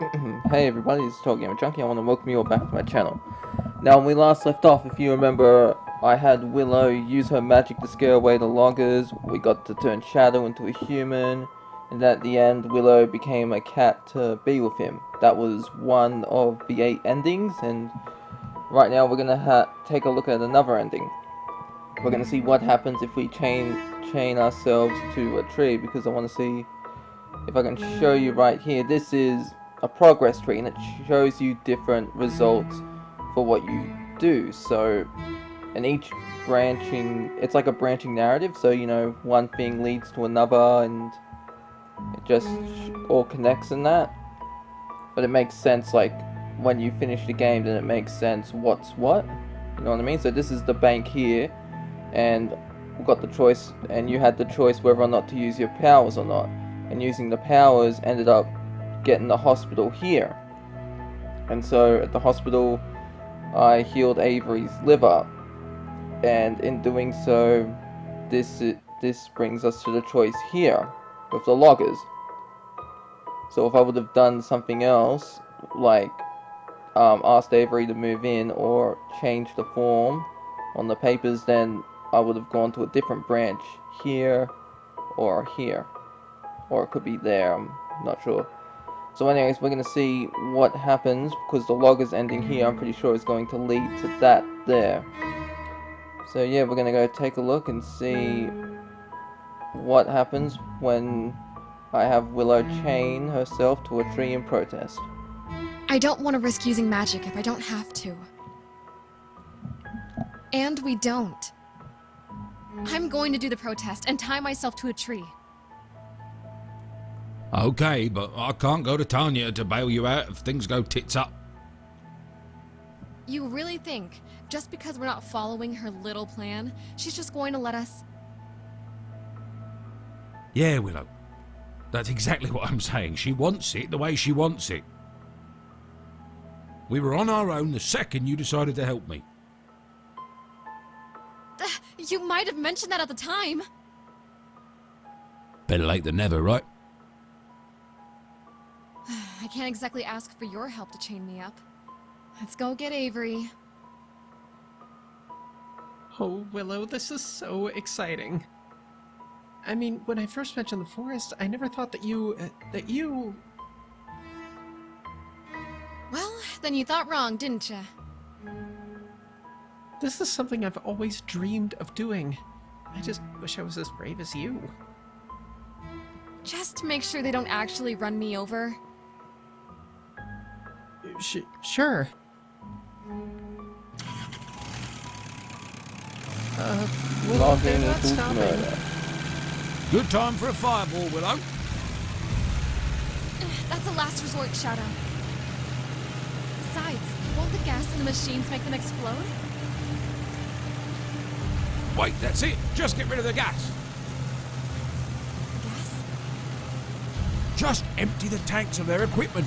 Hey everybody, this is TotalGamerJunkie. I want to welcome you all back to my channel. Now, when we last left off, if you remember, I had Willow use her magic to scare away the loggers. We got to turn Shadow into a human, and at the end, Willow became a cat to be with him. That was one of the 8 endings, and right now we're gonna take a look at another ending. We're gonna see what happens if we chain ourselves to a tree, because I want to see if I can show you right here. This is a progress tree, and it shows you different results for what you do. So, and each branching, it's like a branching narrative, so you know, one thing leads to another, and it just all connects in that. But it makes sense, like, when you finish the game, then it makes sense what's what. You know what I mean? So this is the bank here, and we got the choice, and you had the choice whether or not to use your powers or not. And using the powers ended up getting the hospital here. And so at the hospital, I healed Avery's liver, and in doing so, this brings us to the choice here with the loggers. So if I would have done something else, like asked Avery to move in or change the form on the papers, then I would have gone to a different branch here or here, or it could be there, I'm not sure. So anyways, we're going to see what happens, because the loggers ending here, I'm pretty sure is going to lead to that there. So yeah, we're going to go take a look and see what happens when I have Willow chain herself to a tree in protest. I don't want to risk using magic if I don't have to. And we don't. I'm going to do the protest and tie myself to a tree. Okay, but I can't go to Tanya to bail you out if things go tits up. You really think, just because we're not following her little plan, she's just going to let us... Yeah, Willow. That's exactly what I'm saying. She wants it the way she wants it. We were on our own the second you decided to help me. You might have mentioned that at the time. Better late than never, right? I can't exactly ask for your help to chain me up. Let's go get Avery. Oh, Willow, this is so exciting. I mean, when I first mentioned the forest, I never thought that you... Well, then you thought wrong, didn't you? This is something I've always dreamed of doing. I just wish I was as brave as you. Just to make sure they don't actually run me over. Sure. Willow, they're not stopping. Good time for a fireball, Willow. That's a last resort, Shadow. Besides, won't the gas in the machines make them explode? Wait, that's it. Just get rid of the gas. Gas? Just empty the tanks of their equipment.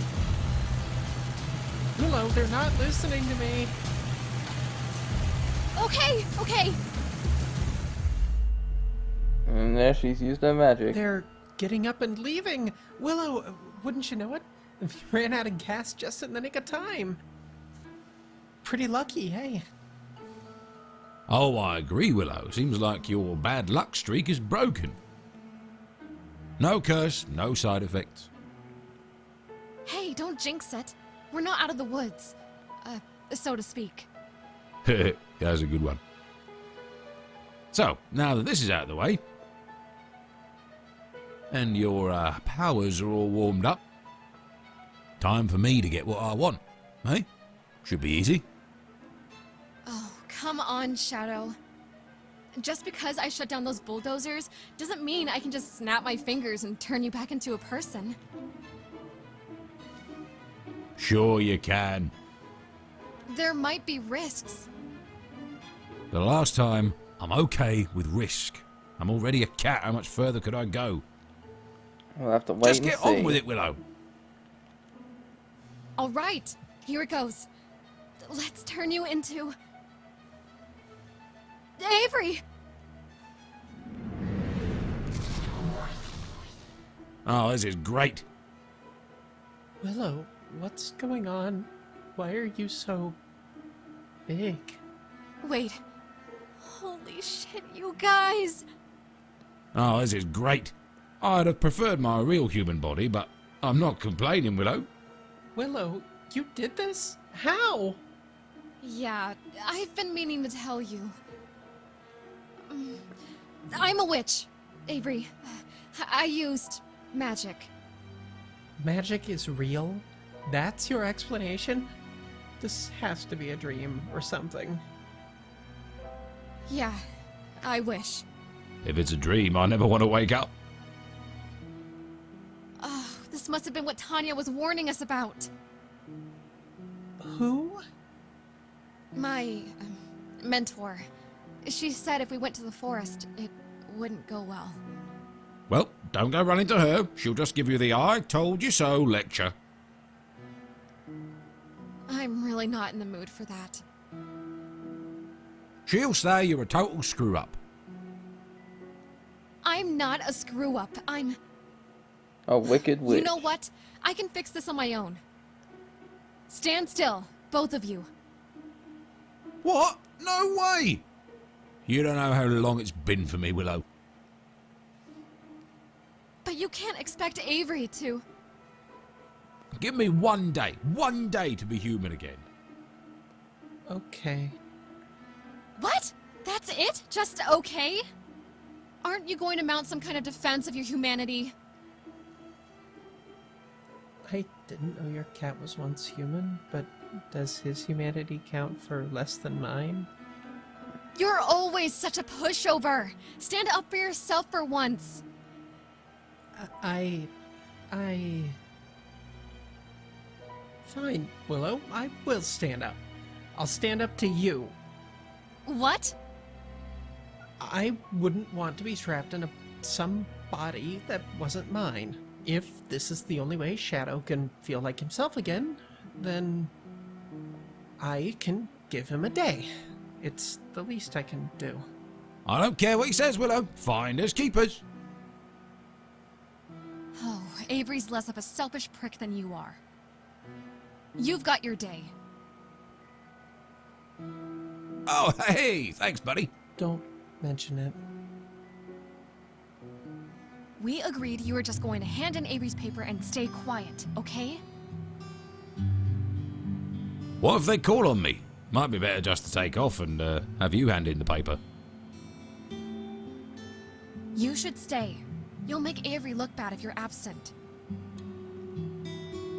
Willow, they're not listening to me. Okay. And there she's used her magic. They're getting up and leaving. Willow, wouldn't you know it? We ran out of gas just in the nick of time. Pretty lucky, hey? Oh, I agree, Willow. Seems like your bad luck streak is broken. No curse, no side effects. Hey, don't jinx it. We're not out of the woods. So to speak. That's a good one. So, now that this is out of the way, and your powers are all warmed up, time for me to get what I want, eh? Should be easy. Oh, come on, Shadow. Just because I shut down those bulldozers doesn't mean I can just snap my fingers and turn you back into a person. Sure you can. There might be risks. The last time, I'm okay with risk. I'm already a cat. How much further could I go? We'll have to wait Just and get see. on with it, Willow. All right, here it goes. Let's turn you into... Avery! Oh, this is great. Willow, what's going on? Why are you so big? Wait. Holy shit, you guys! Oh, this is great. I'd have preferred my real human body, but I'm not complaining, Willow. Willow, you did this? How? Yeah, I've been meaning to tell you. I'm a witch, Avery. I used magic. Magic is real? That's your explanation? This has to be a dream or something. Yeah, I wish. If it's a dream, I never want to wake up. Oh, this must have been what Tanya was warning us about. Who? My mentor. She said if we went to the forest, it wouldn't go well. Well, don't go running to her. She'll just give you the I told you so lecture. I'm really not in the mood for that. She'll say you're a total screw-up. I'm not a screw-up. I'm... A wicked witch. You know what? I can fix this on my own. Stand still, both of you. What? No way! You don't know how long it's been for me, Willow. But you can't expect Avery to... Give me one day to be human again. Okay. What? That's it? Just okay? Aren't you going to mount some kind of defense of your humanity? I didn't know your cat was once human, but does his humanity count for less than mine? You're always such a pushover. Stand up for yourself for once. Fine, Willow. I will stand up. I'll stand up to you. What? I wouldn't want to be trapped in some body that wasn't mine. If this is the only way Shadow can feel like himself again, then I can give him a day. It's the least I can do. I don't care what he says, Willow. Finders keepers. Oh, Avery's less of a selfish prick than you are. You've got your day. Oh, hey, thanks, buddy. Don't mention it. We agreed you were just going to hand in Avery's paper and stay quiet, okay? What if they call on me? Might be better just to take off and have you hand in the paper. You should stay. You'll make Avery look bad if you're absent.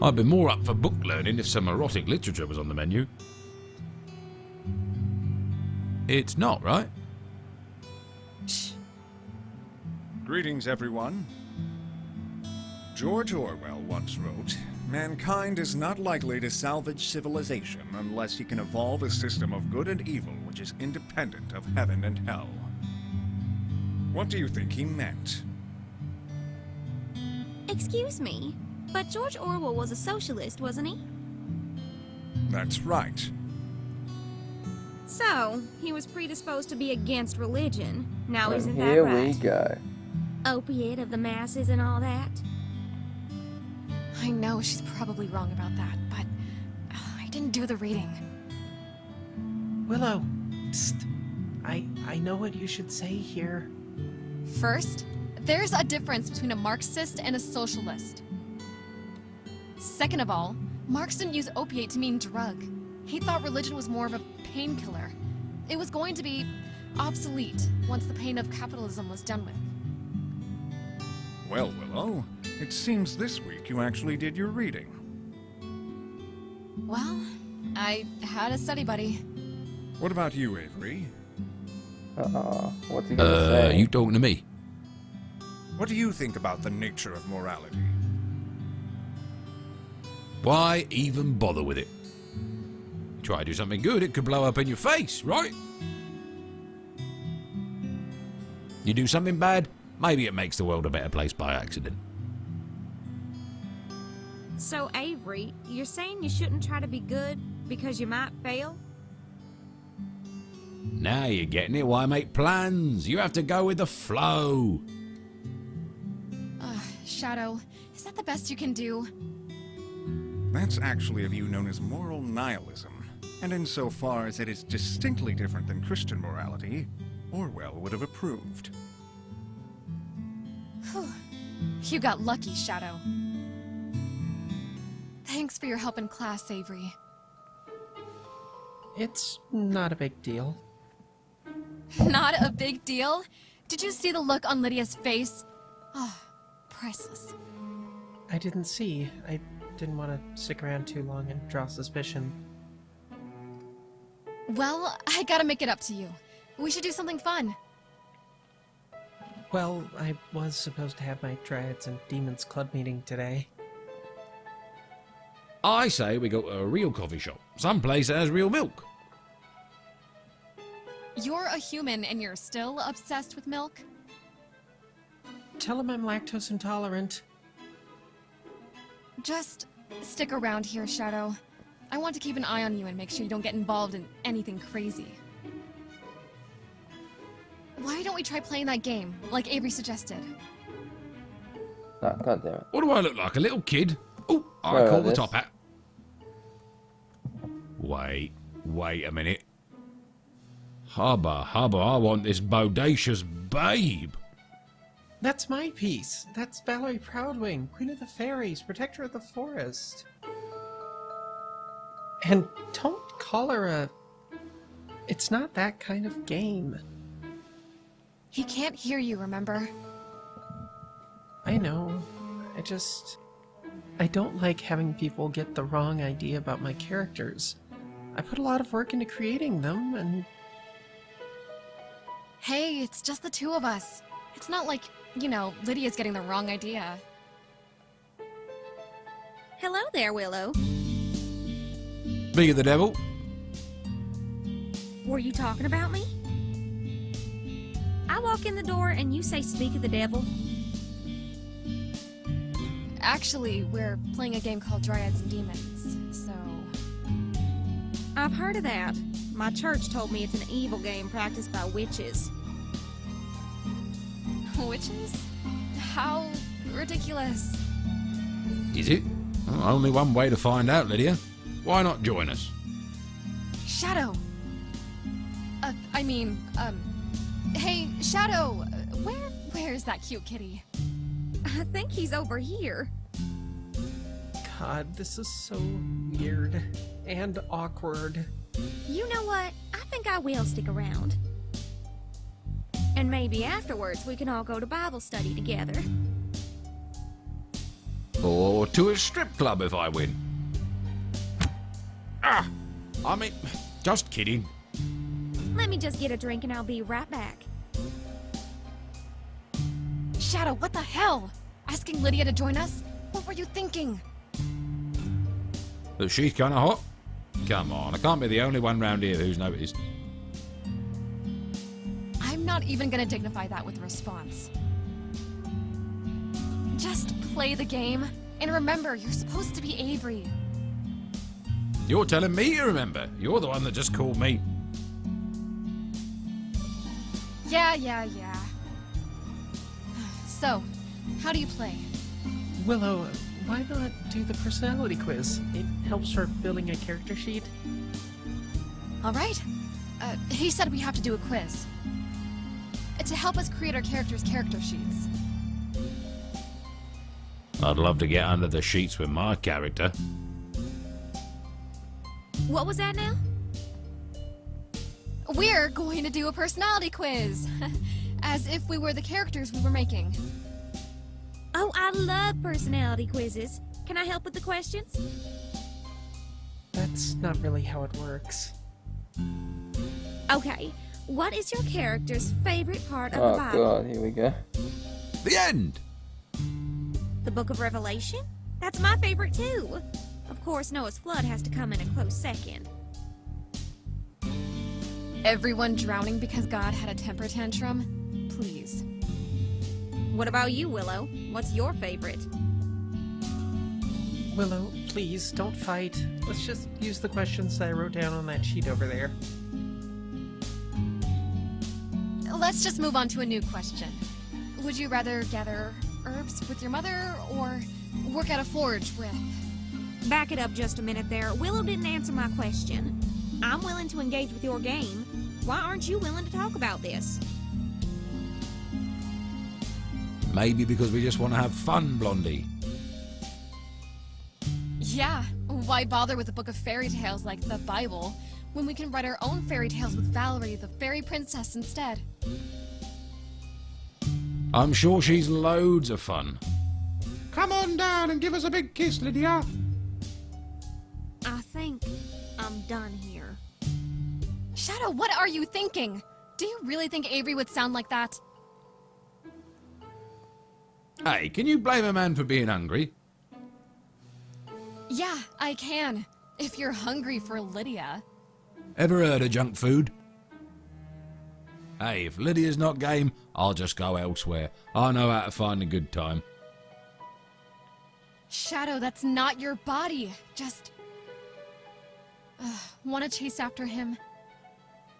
I'd be more up for book learning if some erotic literature was on the menu. It's not, right? Shh. Greetings, everyone. George Orwell once wrote, "Mankind is not likely to salvage civilization unless he can evolve a system of good and evil which is independent of heaven and hell." What do you think he meant? Excuse me, but George Orwell was a socialist, wasn't he? That's right. So, he was predisposed to be against religion. Now And isn't that here right? we go. Opiate of the masses and all that? I know she's probably wrong about that, but I didn't do the reading. Willow, psst. I know what you should say here. First, there's a difference between a Marxist and a socialist. Second of all, Marx didn't use opiate to mean drug. He thought religion was more of a painkiller. It was going to be obsolete once the pain of capitalism was done with. Well, Willow, it seems this week you actually did your reading. Well, I had a study buddy. What about you, Avery? What's he gonna say? You talking to me? What do you think about the nature of morality? Why even bother with it? Try to do something good, it could blow up in your face, right? You do something bad, maybe it makes the world a better place by accident. So, Avery, you're saying you shouldn't try to be good because you might fail? Now you're getting it. Why make plans? You have to go with the flow. Shadow, is that the best you can do? That's actually a view known as moral nihilism, and insofar as it is distinctly different than Christian morality, Orwell would have approved. Whew. You got lucky, Shadow. Thanks for your help in class, Avery. It's not a big deal. Not a big deal? Did you see the look on Lydia's face? Oh, priceless. I didn't see. I didn't want to stick around too long and draw suspicion. Well, I gotta make it up to you. We should do something fun. Well, I was supposed to have my Triads and Demons Club meeting today. I say we go to a real coffee shop. Someplace that has real milk. You're a human and you're still obsessed with milk? Tell him I'm lactose intolerant. Just stick around here, Shadow. I want to keep an eye on you and make sure you don't get involved in anything crazy. Why don't we try playing that game, like Avery suggested? No, God damn it. What do I look like, a little kid? Oh, I Sorry call about the this. top hat. Wait a minute. Hubba, I want this bodacious babe. That's my piece. That's Valerie Proudwing, Queen of the Fairies, Protector of the Forest. And don't call her a... It's not that kind of game. He can't hear you, remember? I know. I don't like having people get the wrong idea about my characters. I put a lot of work into creating them, and... Hey, it's just the two of us. It's not like, you know, Lydia's getting the wrong idea. Hello there, Willow. Speak of the devil. Were you talking about me? I walk in the door and you say speak of the devil. Actually, we're playing a game called Triads and Demons, so... I've heard of that. My church told me it's an evil game practiced by witches. Witches? How ridiculous. Is it? Oh, only one way to find out, Lydia. Why not join us? Shadow! Hey, Shadow! Where's that cute kitty? I think he's over here. God, this is so weird. And awkward. You know what? I think I will stick around. And maybe afterwards we can all go to Bible study together. Or to a strip club if I win. Ah! I mean, just kidding. Let me just get a drink and I'll be right back. Shadow, what the hell? Asking Lydia to join us? What were you thinking? But she's kinda hot. Come on, I can't be the only one round here who's noticed. I'm not even gonna dignify that with a response. Just play the game, and remember, you're supposed to be Avery. You're telling me you remember. You're the one that just called me. Yeah. So, how do you play? Willow, why not do the personality quiz? It helps for building a character sheet. Alright. He said we have to do a quiz. To help us create our characters' character sheets. I'd love to get under the sheets with my character. What was that now? We're going to do a personality quiz. As if we were the characters we were making. Oh, I love personality quizzes. Can I help with the questions? That's not really how it works. Okay. What is your character's favorite part of Oh the Bible? God, here we go. The end! The Book of Revelation? That's my favorite too. Of course, Noah's flood has to come in a close second. Everyone drowning because God had a temper tantrum? Please. What about you, Willow? What's your favorite? Willow, please, don't fight. Let's just use the questions that I wrote down on that sheet over there. Let's just move on to a new question. Would you rather gather herbs with your mother or work at a forge with Back it up just a minute there. Willow didn't answer my question. I'm willing to engage with your game. Why aren't you willing to talk about this? Maybe because we just want to have fun, Blondie. Yeah, why bother with a book of fairy tales like the Bible when we can write our own fairy tales with Valerie, the fairy princess, instead? I'm sure she's loads of fun. Come on down and give us a big kiss, Lydia. I think I'm done here. Shadow, what are you thinking? Do you really think Avery would sound like that? Hey, can you blame a man for being hungry? Yeah, I can. If you're hungry for Lydia. Ever heard of junk food? Hey, if Lydia's not game, I'll just go elsewhere. I know how to find a good time. Shadow, that's not your body. Just... wanna chase after him?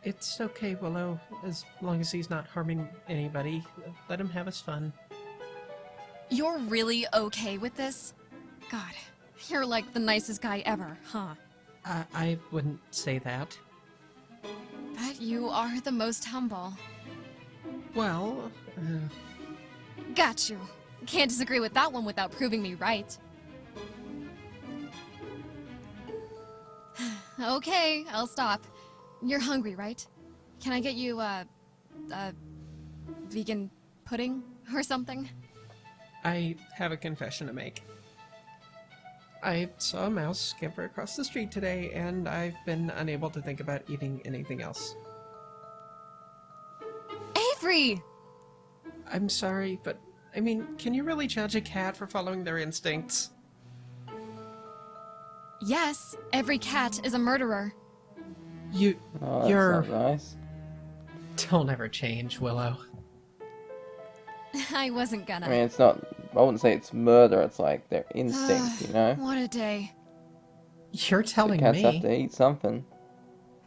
It's okay, Willow. As long as he's not harming anybody, let him have his fun. You're really okay with this? God, you're like the nicest guy ever, huh? I wouldn't say that. But you are the most humble. Well, Got you. Can't disagree with that one without proving me right. Okay, I'll stop. You're hungry, right? Can I get you, vegan pudding or something? I have a confession to make. I saw a mouse scamper across the street today, and I've been unable to think about eating anything else. Avery! I'm sorry, but, I mean, can you really judge a cat for following their instincts? Yes, every cat is a murderer. Oh, You're... that's not nice. Don't ever change, Willow. I wasn't gonna. I mean, it's not... I wouldn't say it's murder, it's like their instinct, you know? What a day. You're telling Cats have me... to eat something.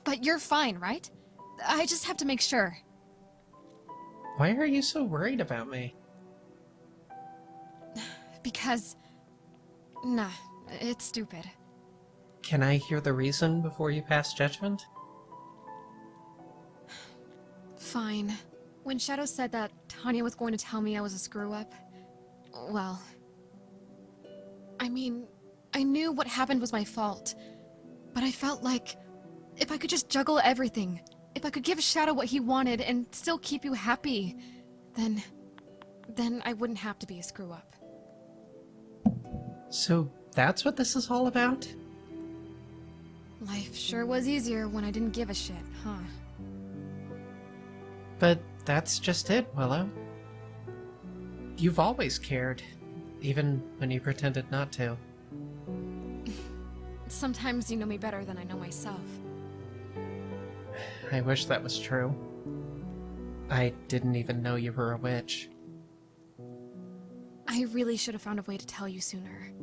But you're fine, right? I just have to make sure. Why are you so worried about me? Because... Nah, it's stupid. Can I hear the reason before you pass judgment? Fine. When Shadow said that Tanya was going to tell me I was a screw-up, well... I mean, I knew what happened was my fault. But I felt like... if I could just juggle everything, if I could give Shadow what he wanted and still keep you happy, then I wouldn't have to be a screw-up. So that's what this is all about? Life sure was easier when I didn't give a shit, huh? But that's just it, Willow. You've always cared, even when you pretended not to. Sometimes you know me better than I know myself. I wish that was true. I didn't even know you were a witch. I really should have found a way to tell you sooner.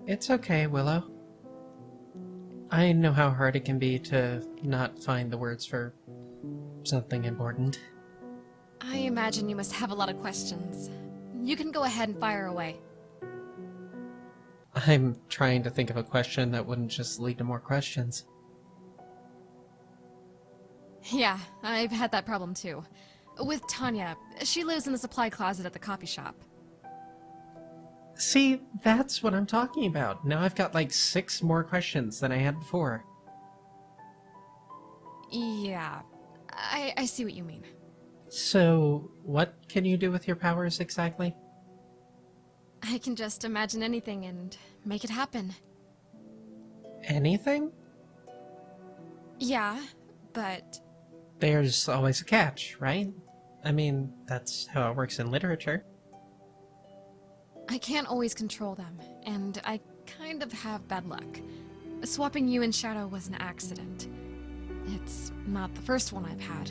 It's okay, Willow. I know how hard it can be to not find the words for something important. I imagine you must have a lot of questions. You can go ahead and fire away. I'm trying to think of a question that wouldn't just lead to more questions. Yeah, I've had that problem too. With Tanya, she lives in the supply closet at the coffee shop. See, that's what I'm talking about. Now I've got like 6 more questions than I had before. Yeah, I see what you mean. So, what can you do with your powers exactly? I can just imagine anything and make it happen. Anything? Yeah, but... There's always a catch, right? I mean, that's how it works in literature. I can't always control them, and I kind of have bad luck. Swapping you and Shadow was an accident. It's not the first one I've had.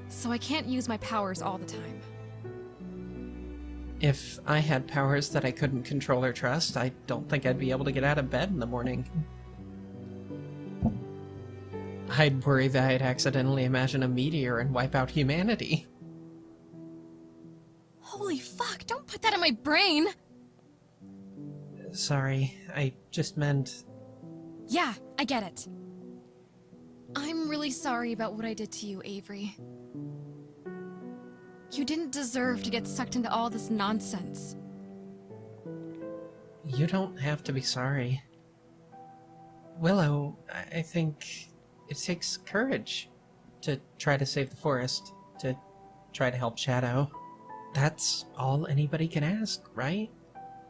So I can't use my powers all the time. If I had powers that I couldn't control or trust, I don't think I'd be able to get out of bed in the morning. I'd worry that I'd accidentally imagine a meteor and wipe out humanity. Holy fuck, don't put that in my brain! Sorry, I just meant... Yeah, I get it. I'm really sorry about what I did to you, Avery. You didn't deserve to get sucked into all this nonsense. You don't have to be sorry. Willow, I think it takes courage to try to save the forest, to try to help Shadow. That's all anybody can ask, right?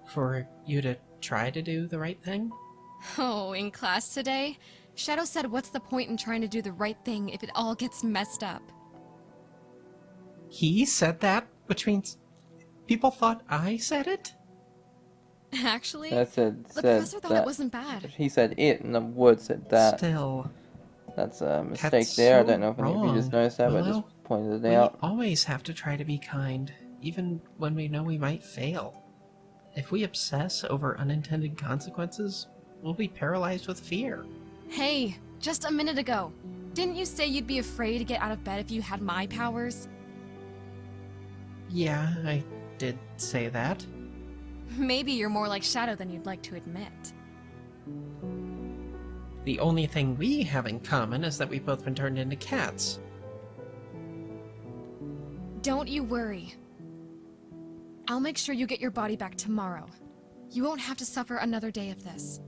For you to try to do the right thing? Oh, in class today, Shadow said what's the point in trying to do the right thing if it all gets messed up? He said that, which means people thought I said it? Actually, That the professor thought it wasn't bad. He said it, and the word said that. Still, That's a mistake that's there. I so don't know if any of you just wrong, noticed that, but I Willow. just pointed it we out. always have to try to be kind, even when we know we might fail. If we obsess over unintended consequences, we'll be paralyzed with fear. Hey, just a minute ago, didn't you say you'd be afraid to get out of bed if you had my powers? Yeah, I did say that. Maybe you're more like Shadow than you'd like to admit. The only thing we have in common is that we've both been turned into cats. Don't you worry. I'll make sure you get your body back tomorrow. You won't have to suffer another day of this.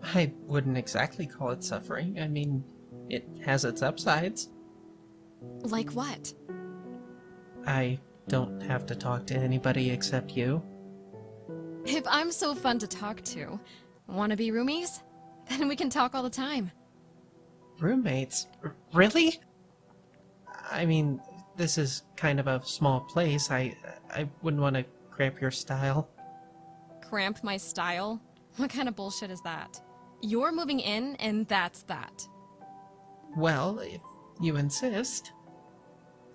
I wouldn't exactly call it suffering. I mean, it has its upsides. Like what? I don't have to talk to anybody except you. If I'm so fun to talk to, wanna be roomies? Then we can talk all the time. Roommates? Really? I mean, this is kind of a small place. I wouldn't want to cramp your style. Cramp my style? What kind of bullshit is that? You're moving in, and that's that. Well, if you insist.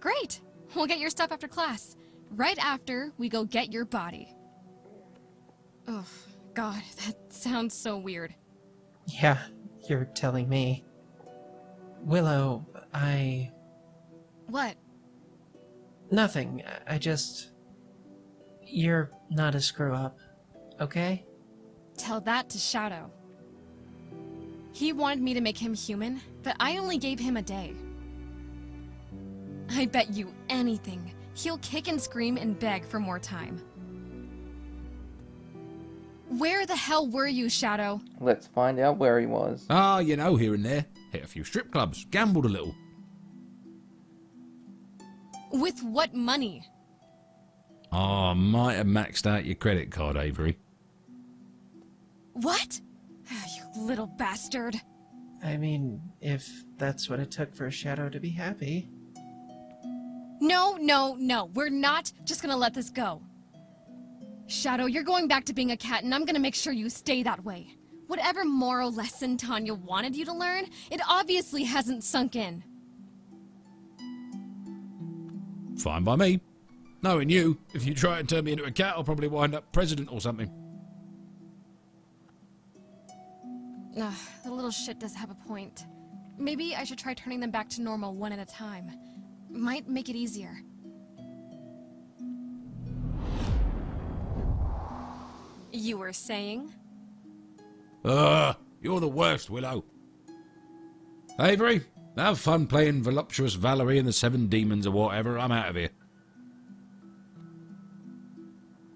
Great! We'll get your stuff after class. Right after we go get your body. Oh, God, that sounds so weird. Yeah, you're telling me. Willow, What? Nothing. I just... You're not a screw-up, okay? Tell that to Shadow. He wanted me to make him human, but I only gave him a day. I bet you anything, he'll kick and scream and beg for more time. Where the hell were you, Shadow? Let's find out where he was. Ah, you know, here and there. Hit a few strip clubs, gambled a little. With what money? Ah, might have maxed out your credit card, Avery. What? You little bastard. I mean, if that's what it took for Shadow to be happy. No, we're not just gonna let this go. Shadow, you're going back to being a cat, and I'm gonna make sure you stay that way. Whatever moral lesson Tanya wanted you to learn, it obviously hasn't sunk in. Fine by me. Knowing you, if you try and turn me into a cat, I'll probably wind up president or something. Ugh, the little shit does have a point. Maybe I should try turning them back to normal one at a time. Might make it easier. You were saying? You're the worst, Willow. Avery, have fun playing voluptuous Valerie and the Seven Demons or whatever. I'm out of here.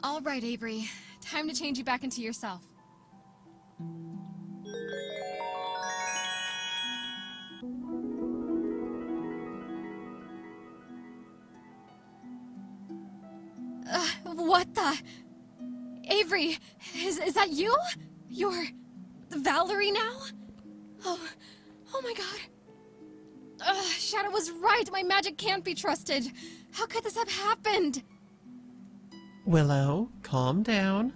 All right, Avery. Time to change you back into yourself. What the? Avery, is that you? You're Valerie now? Oh my god. Shadow was right. My magic can't be trusted. How could this have happened? Willow, calm down.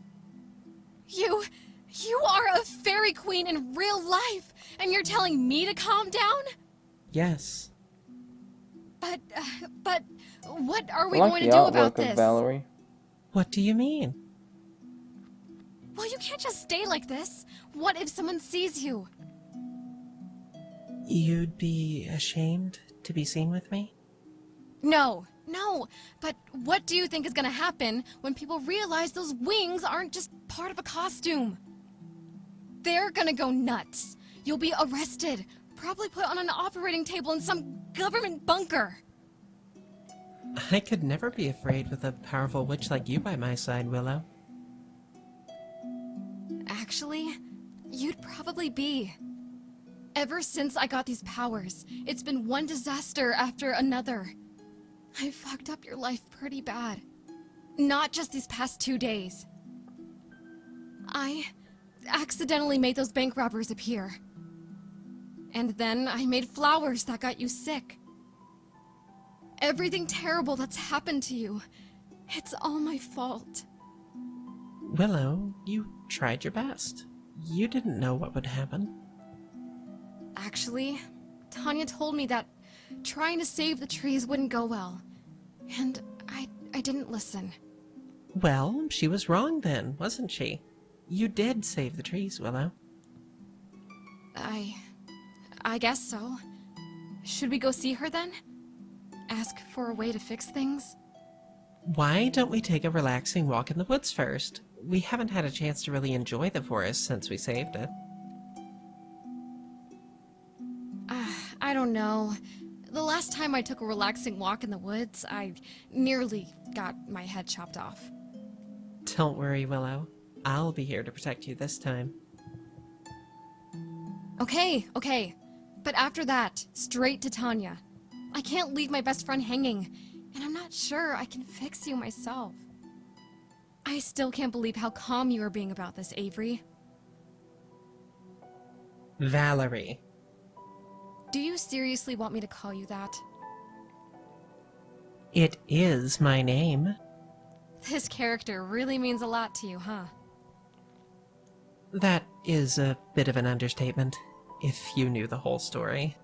You are a fairy queen in real life, and you're telling me to calm down? Yes. But what are we I like going the to do artwork about of this? Valerie. What do you mean? Well, you can't just stay like this. What if someone sees you? You'd be ashamed to be seen with me? No, know. But what do you think is gonna happen when people realize those wings aren't just part of a costume? They're gonna go nuts. You'll be arrested, probably put on an operating table in some government bunker. I could never be afraid with a powerful witch like you by my side, Willow. Actually, you'd probably be. Ever since I got these powers, it's been one disaster after another. I fucked up your life pretty bad. Not just these past 2 days. I accidentally made those bank robbers appear. And then I made flowers that got you sick. Everything terrible that's happened to you, it's all my fault. Willow, you tried your best. You didn't know what would happen. Actually, Tanya told me that trying to save the trees wouldn't go well. And I didn't listen. Well, she was wrong then, wasn't she? You did save the trees, Willow. I guess so. Should we go see her then? Ask for a way to fix things? Why don't we take a relaxing walk in the woods first? We haven't had a chance to really enjoy the forest since we saved it. I don't know. The last time I took a relaxing walk in the woods, I nearly got my head chopped off. Don't worry, Willow. I'll be here to protect you this time. Okay. But after that, straight to Tanya. I can't leave my best friend hanging, and I'm not sure I can fix you myself. I still can't believe how calm you are being about this, Avery. Valerie. Do you seriously want me to call you that? It is my name. This character really means a lot to you, huh? That is a bit of an understatement, if you knew the whole story.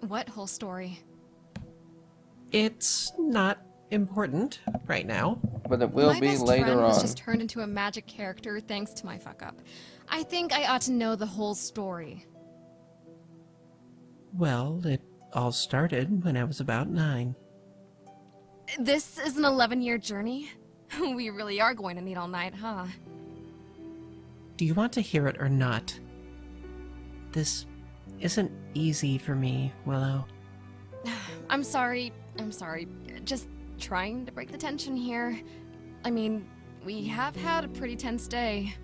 What whole story? It's not important right now. But it will be My best later friend on. was just turned into a magic character thanks to my fuck-up. I think I ought to know the whole story. Well, it all started when I was about 9. This is an 11-year journey? We really are going to need all night, huh? Do you want to hear it or not? This isn't easy for me, Willow. I'm sorry. Just trying to break the tension here. I mean, we have had a pretty tense day.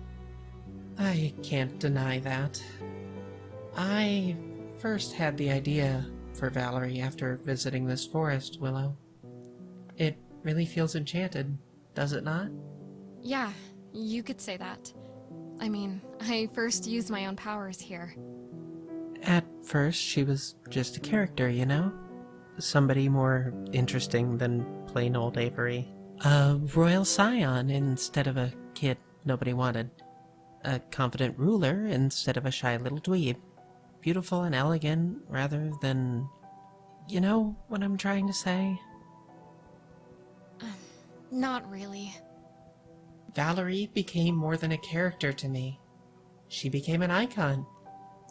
I can't deny that. I first had the idea for Valerie after visiting this forest, Willow. It really feels enchanted, does it not? Yeah, you could say that. I mean, I first used my own powers here. At first, she was just a character, you know? Somebody more interesting than plain old Avery. A royal scion instead of a kid nobody wanted. A confident ruler instead of a shy little dweeb. Beautiful and elegant rather than... You know what I'm trying to say? Not really. Valerie became more than a character to me. She became an icon.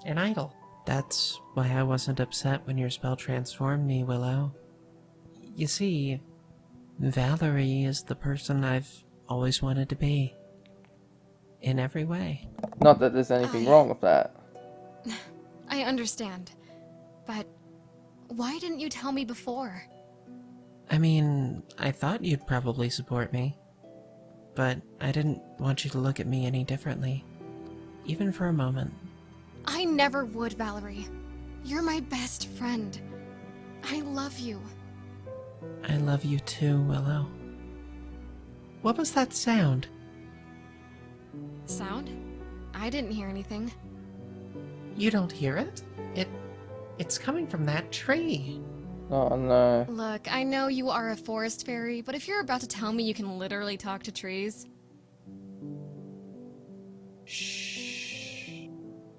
An idol. That's why I wasn't upset when your spell transformed me, Willow. You see, Valerie is the person I've always wanted to be. In every way. Not that there's anything wrong with that. I understand. But why didn't you tell me before? I mean, I thought you'd probably support me. But I didn't want you to look at me any differently. Even for a moment. I never would, Valerie. You're my best friend. I love you. I love you too, Willow. What was that sound? Sound? I didn't hear anything. You don't hear it? It's coming from that tree. Oh no. Look, I know you are a forest fairy, but if you're about to tell me you can literally talk to trees... Shh.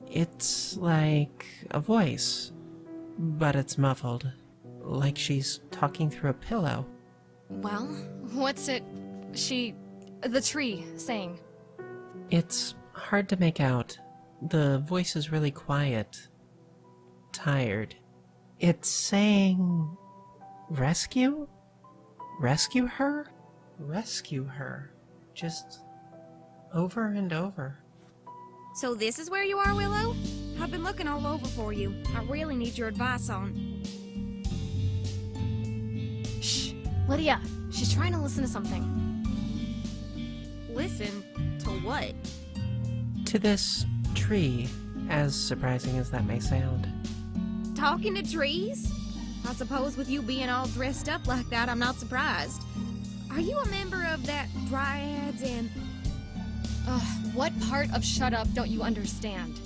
It's like a voice, but it's muffled. Like she's talking through a pillow. Well, what's it... the tree, saying? It's hard to make out. The voice is really quiet. Tired. It's saying... rescue? Rescue her? Rescue her. Just over and over. So this is where you are, Willow? I've been looking all over for you. I really need your advice on... Shh! Lydia, she's trying to listen to something. Listen to what? To this tree, as surprising as that may sound. Talking to trees? I suppose with you being all dressed up like that, I'm not surprised. Are you a member of that triads and... What part of shut up don't you understand?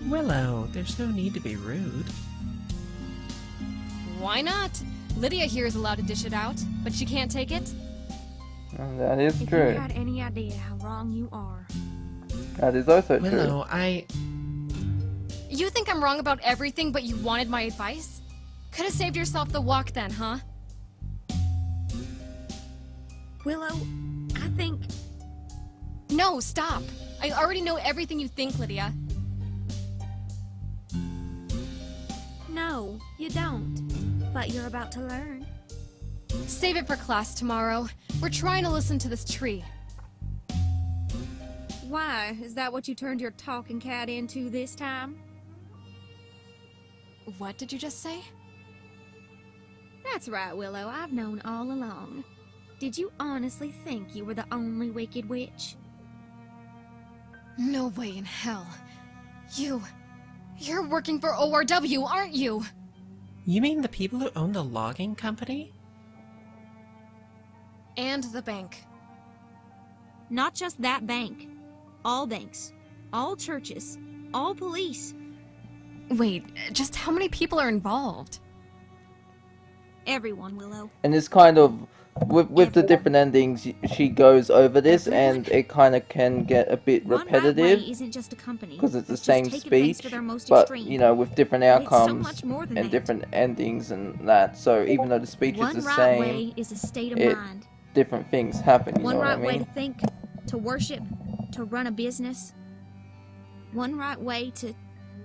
Willow, there's no need to be rude. Why not? Lydia here is allowed to dish it out, but she can't take it? And that is If true. you had any idea how wrong you are. That is also true. Willow, You think I'm wrong about everything, but you wanted my advice? Could have saved yourself the walk then, huh? Willow, I think... No, stop! I already know everything you think, Lydia. No, you don't. But you're about to learn. Save it for class tomorrow. We're trying to listen to this tree. Why? Is that what you turned your talking cat into this time? What did you just say? That's right, Willow. I've known all along. Did you honestly think you were the only wicked witch? No way in hell. You're working for ORW, aren't you? you mean the people who own the logging company? And the bank. Not just that bank. All banks. All churches. All police. Wait, just how many people are involved? Everyone, Willow. And it's kind of with the different endings, she goes over this, and it kind of can get a bit One right repetitive way isn't just a company. because it's the Let's just same take offense speech, to their most but extreme. you know, with different But it's so outcomes much more than and that. different endings and that. So even though the speech One is the right same, way is a state of it- mind. different things happen. You One know what I right way mean? to think, to worship, to run a business. One right way to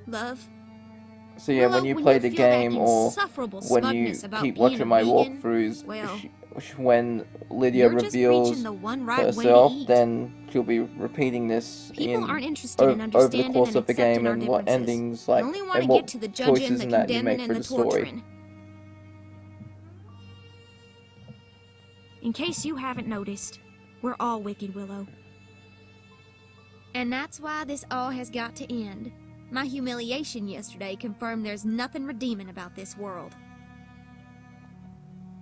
love. So yeah, when Willow, you play you the feel that game or insufferable when you smugness about keep being watching a my vegan, walkthroughs, well, when Lydia you're just reveals preaching the one right herself, way to eat. then she'll be repeating this People in aren't interested in over the understanding course and of the game accepting our and what differences. endings They like only want and to what get to the judging, choices the and that you condemning, make and for the the story. torturing. In case you haven't noticed, we're all wicked, Willow. And that's why this all has got to end. My humiliation yesterday confirmed there's nothing redeeming about this world.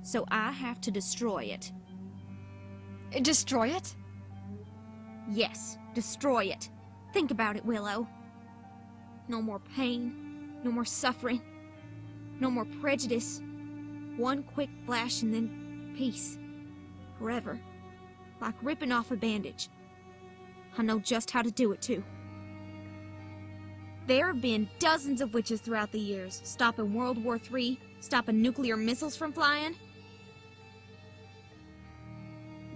So I have to destroy it. Destroy it? Yes, destroy it. Think about it, Willow. No more pain, no more suffering, no more prejudice. One quick flash and then peace. Forever. Like ripping off a bandage. I know just how to do it, too. There have been dozens of witches throughout the years, stopping World War III, stopping nuclear missiles from flying.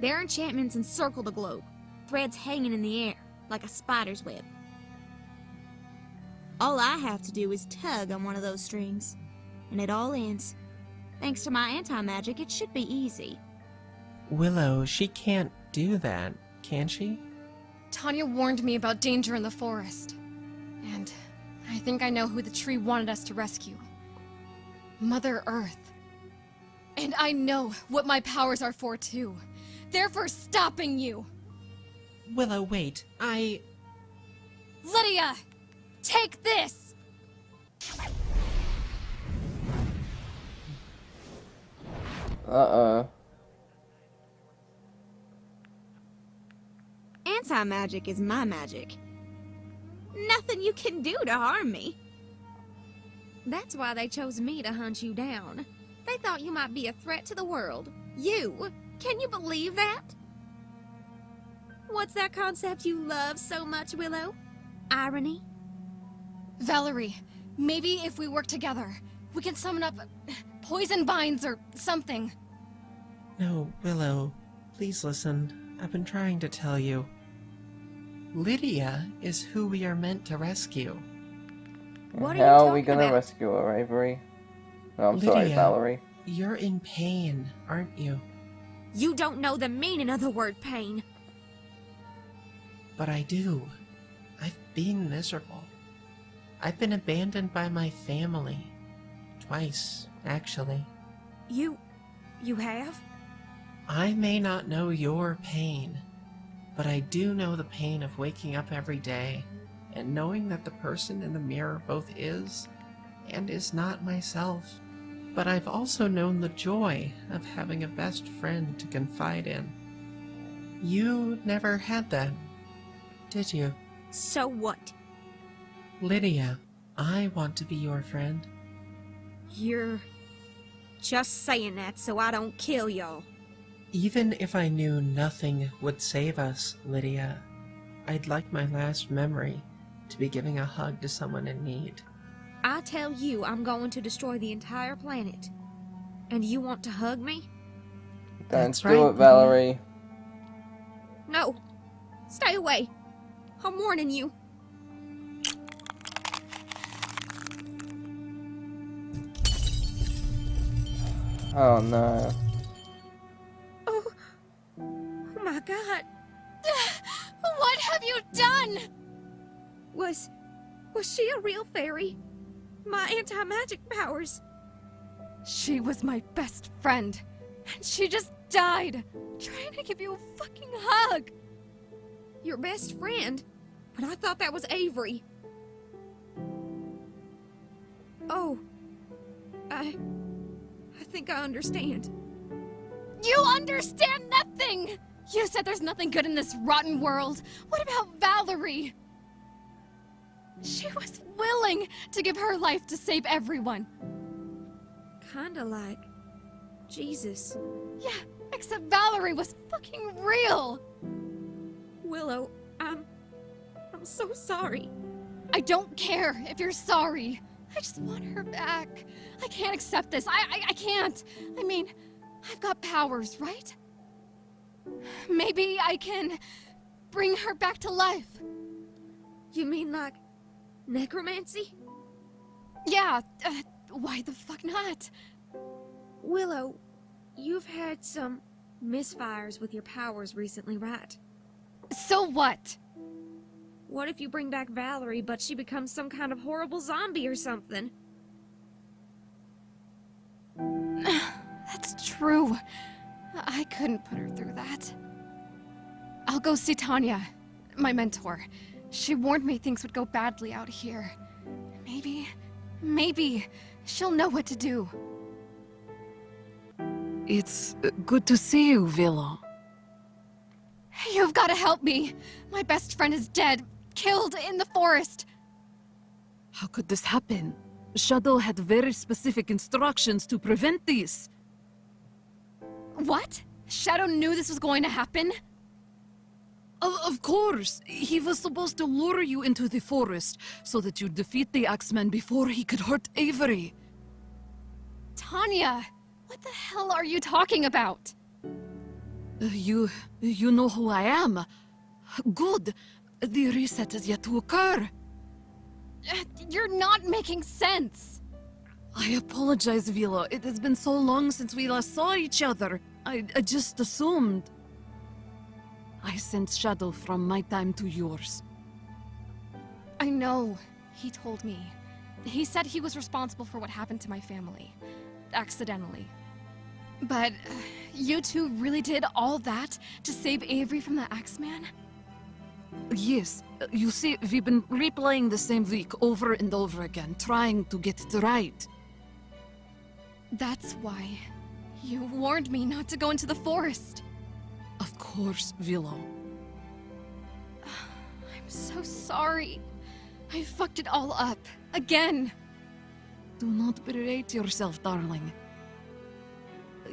Their enchantments encircle the globe, threads hanging in the air, like a spider's web. All I have to do is tug on one of those strings, and it all ends. Thanks to my anti-magic, it should be easy. Willow, she can't do that, can she? Tanya warned me about danger in the forest. And I think I know who the tree wanted us to rescue. Mother Earth. And I know what my powers are for, too. They're for stopping you! Willow, wait, Lydia! Take this! Uh-oh. Anti-magic is my magic. Nothing you can do to harm me. That's why they chose me to hunt you down. They thought you might be a threat to the world. You! Can you believe that? What's that concept you love so much, Willow? Irony? Valerie, maybe if we work together, we can summon up poison vines or something. No, Willow, please listen. I've been trying to tell you. Lydia is who we are meant to rescue. What How are you are we talking gonna about? rescue her, Avery? No, I'm sorry, Lydia. Valerie. You're in pain, aren't you? You don't know the meaning of the word pain. But I do. I've been miserable. I've been abandoned by my family. Twice, actually. You have? I may not know your pain, but I do know the pain of waking up every day and knowing that the person in the mirror both is and is not myself. But I've also known the joy of having a best friend to confide in. You never had that, did you? So what? Lydia, I want to be your friend. You're just saying that so I don't kill y'all. Even if I knew nothing would save us, Lydia, I'd like my last memory to be giving a hug to someone in need. I tell you I'm going to destroy the entire planet. And you want to hug me? Don't That's do right, it, Valerie. No. Stay away. I'm warning you. Oh no. Oh my God. What have you done? Was she a real fairy? My anti-magic powers. She was my best friend, and she just died trying to give you a fucking hug. Your best friend? But I thought that was Avery. Oh. I think I understand. You understand nothing! You said there's nothing good in this rotten world. What about Valerie? She was willing to give her life to save everyone. Kinda like Jesus. Yeah, except Valerie was fucking real. Willow, I'm so sorry. I don't care if you're sorry. I just want her back. I can't accept this. I can't. I mean, I've got powers, right? Maybe I can bring her back to life. You mean like necromancy? Yeah, why the fuck not? Willow, you've had some misfires with your powers recently, right? So what? What if you bring back Valerie, but she becomes some kind of horrible zombie or something? That's true. I couldn't put her through that. I'll go see Tanya, my mentor. She warned me things would go badly out here. Maybe she'll know what to do. It's good to see you, Willow. You've got to help me. My best friend is dead, killed in the forest. How could this happen? Shadow had very specific instructions to prevent this. What? Shadow knew this was going to happen? Of course! He was supposed to lure you into the forest so that you'd defeat the Axeman before he could hurt Avery. Tanya, what the hell are you talking about? You know who I am. Good. The reset is yet to occur. You're not making sense. I apologize, Willow. It has been so long since we last saw each other. I just assumed. I sensed Shadow from my time to yours. I know. He told me. He said he was responsible for what happened to my family. Accidentally. But you two really did all that to save Avery from the Axeman? Yes. You see, we've been replaying the same week over and over again, trying to get it right. That's why you warned me not to go into the forest. Of course, Willow. I'm so sorry. I fucked it all up. Again. Do not berate yourself, darling.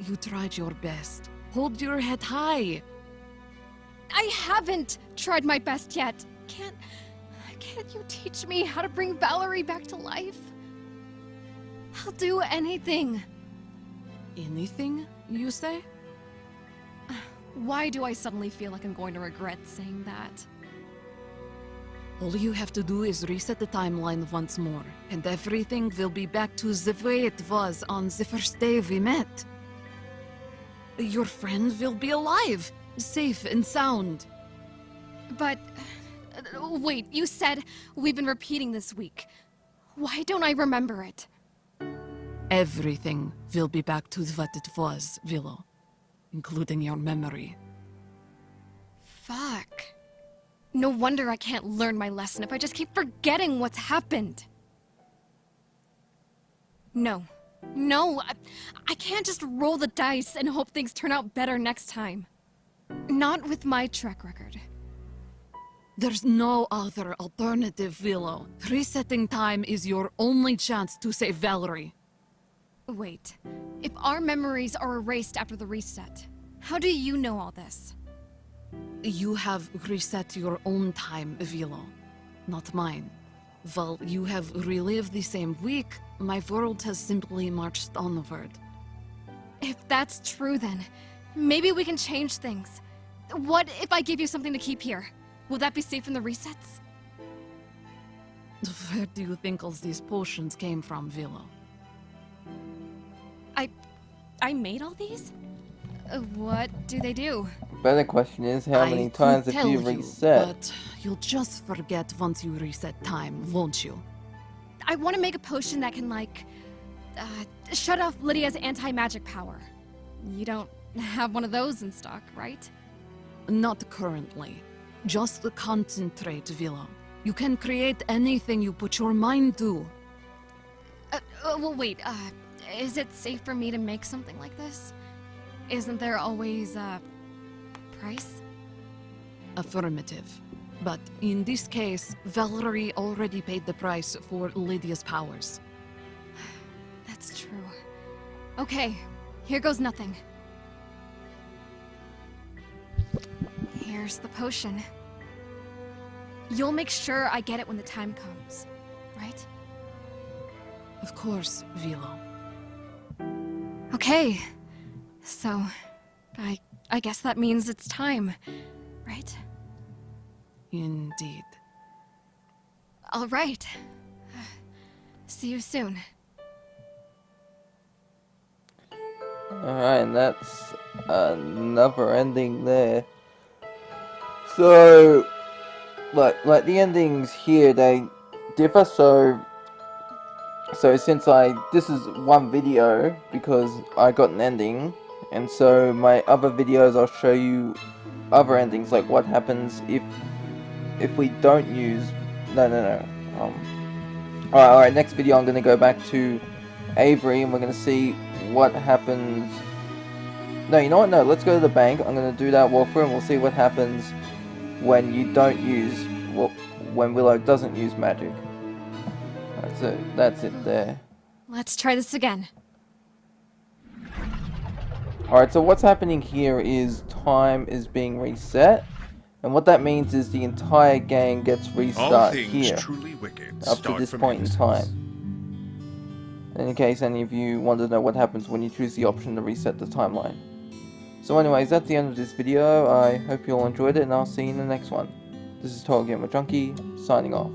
You tried your best. Hold your head high. I haven't tried my best yet. Can't you teach me how to bring Valerie back to life? I'll do anything. Anything, you say? Why do I suddenly feel like I'm going to regret saying that? All you have to do is reset the timeline once more, and everything will be back to the way it was on the first day we met. Your friend will be alive, safe and sound. But... wait, you said we've been repeating this week. Why don't I remember it? Everything will be back to what it was, Willow. Including your memory. Fuck. No wonder I can't learn my lesson if I just keep forgetting what's happened. No. No, I can't just roll the dice and hope things turn out better next time. Not with my track record. There's no other alternative, Willow. Resetting time is your only chance to save Valerie. Wait, if our memories are erased after the reset, how do you know all this? You have reset your own time, Willow, not mine. While you have relived the same week, my world has simply marched onward. If that's true then, maybe we can change things. What if I give you something to keep here? Will that be safe from the resets? Where do you think all these potions came from, Willow? I made all these? What do they do? Better question is, how many times have you reset? But you'll just forget once you reset time, won't you? I want to make a potion that can, like, shut off Lydia's anti-magic power. You don't have one of those in stock, right? Not currently. Just the concentrate, Willow. You can create anything you put your mind to. Well, wait, is it safe for me to make something like this? Isn't there always a price? Affirmative. But in this case, Valerie already paid the price for Lydia's powers. That's true. Okay, here goes nothing. Here's the potion. You'll make sure I get it when the time comes, right? Of course, Willow. Okay. So, I guess that means it's time, right? Indeed. All right. See you soon. Alright, and that's another ending there. So, like the endings here, they differ, so since this is one video, because I got an ending, and so my other videos I'll show you other endings, like what happens if we don't use, alright, next video I'm gonna go back to Avery, and we're gonna see what happens. No, you know what, no, let's go to the bank. I'm gonna do that walkthrough, and we'll see what happens when you don't use, when Willow doesn't use magic. That's it there. Let's try this again. Alright, so what's happening here is time is being reset, and what that means is the entire game gets restarted here, truly wicked up to this point in time. And in case any of you want to know what happens when you choose the option to reset the timeline. So anyways, that's the end of this video. I hope you all enjoyed it, and I'll see you in the next one. This is TotalGamerJunkie, signing off.